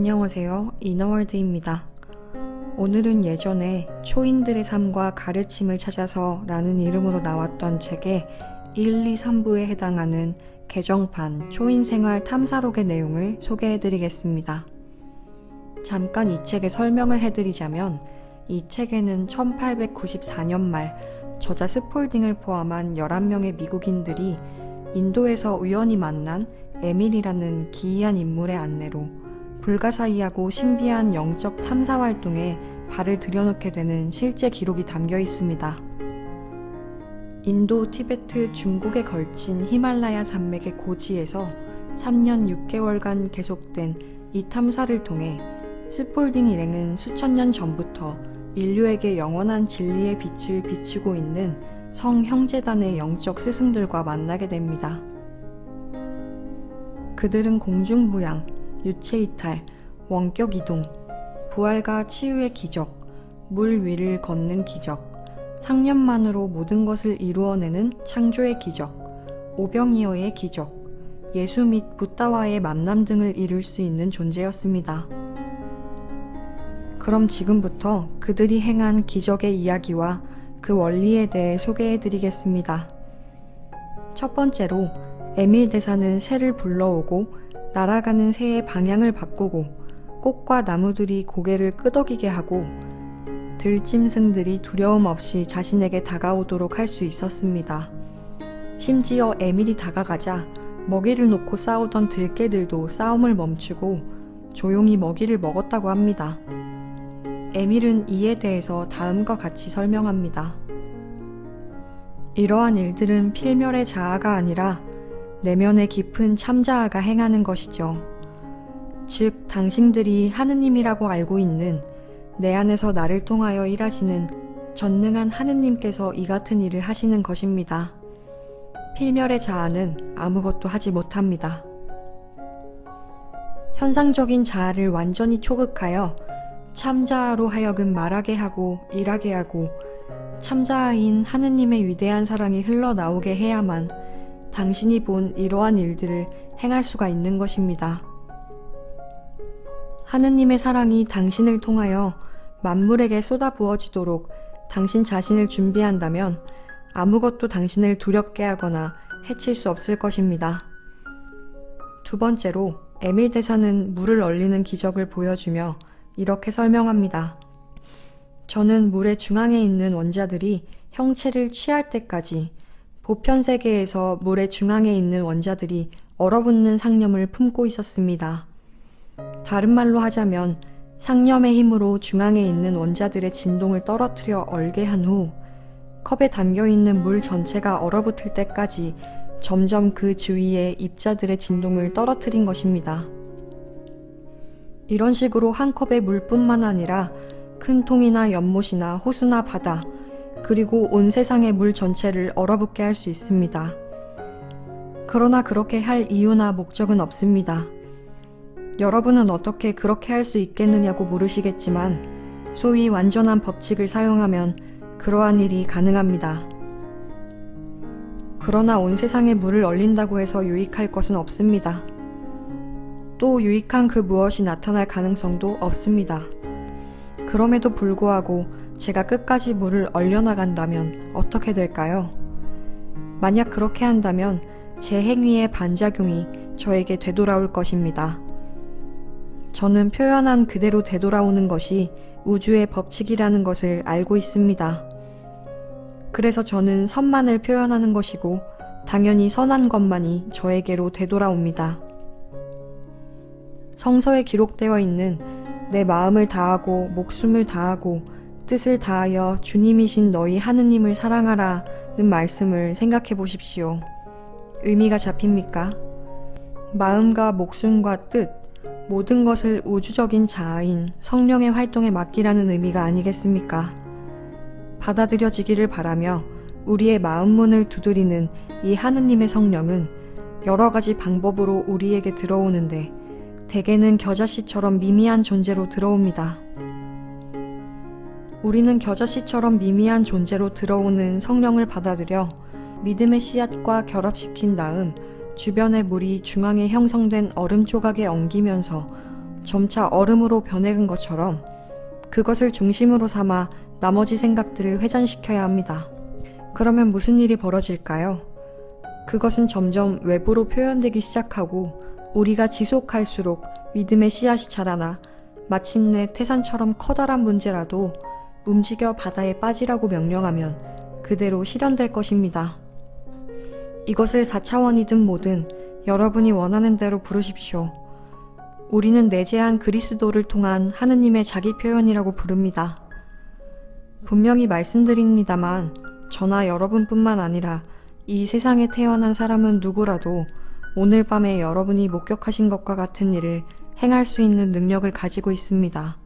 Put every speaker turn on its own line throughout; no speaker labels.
안녕하세요. 이너월드입니다. 오늘은 예전에 초인들의 삶과 가르침을 찾아서 라는 이름으로 나왔던 책의 1, 2, 3부에 해당하는 개정판 초인생활 탐사록의 내용을 소개해드리겠습니다. 잠깐 이 책의 설명을 해드리자면 이 책에는 1894년 말 저자 스폴딩을 포함한 11명의 미국인들이 인도에서 우연히 만난 에밀이라는 기이한 인물의 안내로 불가사의하고 신비한 영적 탐사 활동에 발을 들여놓게 되는 실제 기록이 담겨 있습니다. 인도, 티베트, 중국에 걸친 히말라야 산맥의 고지에서 3년 6개월간 계속된 이 탐사를 통해 스폴딩 일행은 수천 년 전부터 인류에게 영원한 진리의 빛을 비추고 있는 성형제단의 영적 스승들과 만나게 됩니다. 그들은 공중부양, 유체이탈, 원격이동, 부활과 치유의 기적, 물 위를 걷는 기적, 상념만으로 모든 것을 이루어내는 창조의 기적, 오병이어의 기적, 예수 및 붓다와의 만남 등을 이룰 수 있는 존재였습니다. 그럼 지금부터 그들이 행한 기적의 이야기와 그 원리에 대해 소개해드리겠습니다. 첫 번째로 에밀 대사는 새를 불러오고 날아가는 새의 방향을 바꾸고 꽃과 나무들이 고개를 끄덕이게 하고 들짐승들이 두려움 없이 자신에게 다가오도록 할 수 있었습니다. 심지어 에밀이 다가가자 먹이를 놓고 싸우던 들개들도 싸움을 멈추고 조용히 먹이를 먹었다고 합니다. 에밀은 이에 대해서 다음과 같이 설명합니다. 이러한 일들은 필멸의 자아가 아니라 내면의 깊은 참자아가 행하는 것이죠. 즉, 당신들이 하느님이라고 알고 있는 내 안에서 나를 통하여 일하시는 전능한 하느님께서 이 같은 일을 하시는 것입니다. 필멸의 자아는 아무것도 하지 못합니다. 현상적인 자아를 완전히 초극하여 참자아로 하여금 말하게 하고 일하게 하고 참자아인 하느님의 위대한 사랑이 흘러나오게 해야만 당신이 본 이러한 일들을 행할 수가 있는 것입니다. 하느님의 사랑이 당신을 통하여 만물에게 쏟아부어지도록 당신 자신을 준비한다면 아무것도 당신을 두렵게 하거나 해칠 수 없을 것입니다. 두 번째로 에밀 대사는 물을 얼리는 기적을 보여주며 이렇게 설명합니다. 저는 물의 중앙에 있는 원자들이 형체를 취할 때까지 보편 세계에서 물의 중앙에 있는 원자들이 얼어붙는 상념을 품고 있었습니다. 다른 말로 하자면 상념의 힘으로 중앙에 있는 원자들의 진동을 떨어뜨려 얼게 한 후 컵에 담겨있는 물 전체가 얼어붙을 때까지 점점 그 주위에 입자들의 진동을 떨어뜨린 것입니다. 이런 식으로 한 컵의 물뿐만 아니라 큰 통이나 연못이나 호수나 바다, 그리고 온 세상의 물 전체를 얼어붙게 할 수 있습니다. 그러나 그렇게 할 이유나 목적은 없습니다. 여러분은 어떻게 그렇게 할 수 있겠느냐고 물으시겠지만 소위 완전한 법칙을 사용하면 그러한 일이 가능합니다. 그러나 온 세상의 물을 얼린다고 해서 유익할 것은 없습니다. 또 유익한 그 무엇이 나타날 가능성도 없습니다. 그럼에도 불구하고 제가 끝까지 물을 얼려나간다면 어떻게 될까요? 만약 그렇게 한다면 제 행위의 반작용이 저에게 되돌아올 것입니다. 저는 표현한 그대로 되돌아오는 것이 우주의 법칙이라는 것을 알고 있습니다. 그래서 저는 선만을 표현하는 것이고 당연히 선한 것만이 저에게로 되돌아옵니다. 성서에 기록되어 있는 내 마음을 다하고 목숨을 다하고 뜻을 다하여 주님이신 너희 하느님을 사랑하라는 말씀을 생각해 보십시오. 의미가 잡힙니까? 마음과 목숨과 뜻, 모든 것을 우주적인 자아인 성령의 활동에 맡기라는 의미가 아니겠습니까? 받아들여지기를 바라며 우리의 마음 문을 두드리는 이 하느님의 성령은 여러 가지 방법으로 우리에게 들어오는데 대개는 겨자씨처럼 미미한 존재로 들어옵니다. 우리는 겨자씨처럼 미미한 존재로 들어오는 성령을 받아들여 믿음의 씨앗과 결합시킨 다음 주변의 물이 중앙에 형성된 얼음 조각에 엉기면서 점차 얼음으로 변해간 것처럼 그것을 중심으로 삼아 나머지 생각들을 회전시켜야 합니다. 그러면 무슨 일이 벌어질까요? 그것은 점점 외부로 표현되기 시작하고 우리가 지속할수록 믿음의 씨앗이 자라나 마침내 태산처럼 커다란 문제라도 움직여 바다에 빠지라고 명령하면 그대로 실현될 것입니다. 이것을 4차원이든 뭐든 여러분이 원하는 대로 부르십시오. 우리는 내재한 그리스도를 통한 하느님의 자기 표현이라고 부릅니다. 분명히 말씀드립니다만 저나 여러분뿐만 아니라 이 세상에 태어난 사람은 누구라도 오늘 밤에 여러분이 목격하신 것과 같은 일을 행할 수 있는 능력을 가지고 있습니다.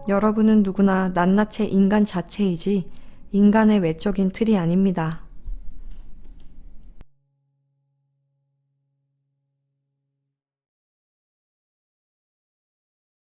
여러분은 누구나 낱낱의 인간 자체이지 인간의 외적인 틀이 아닙니다.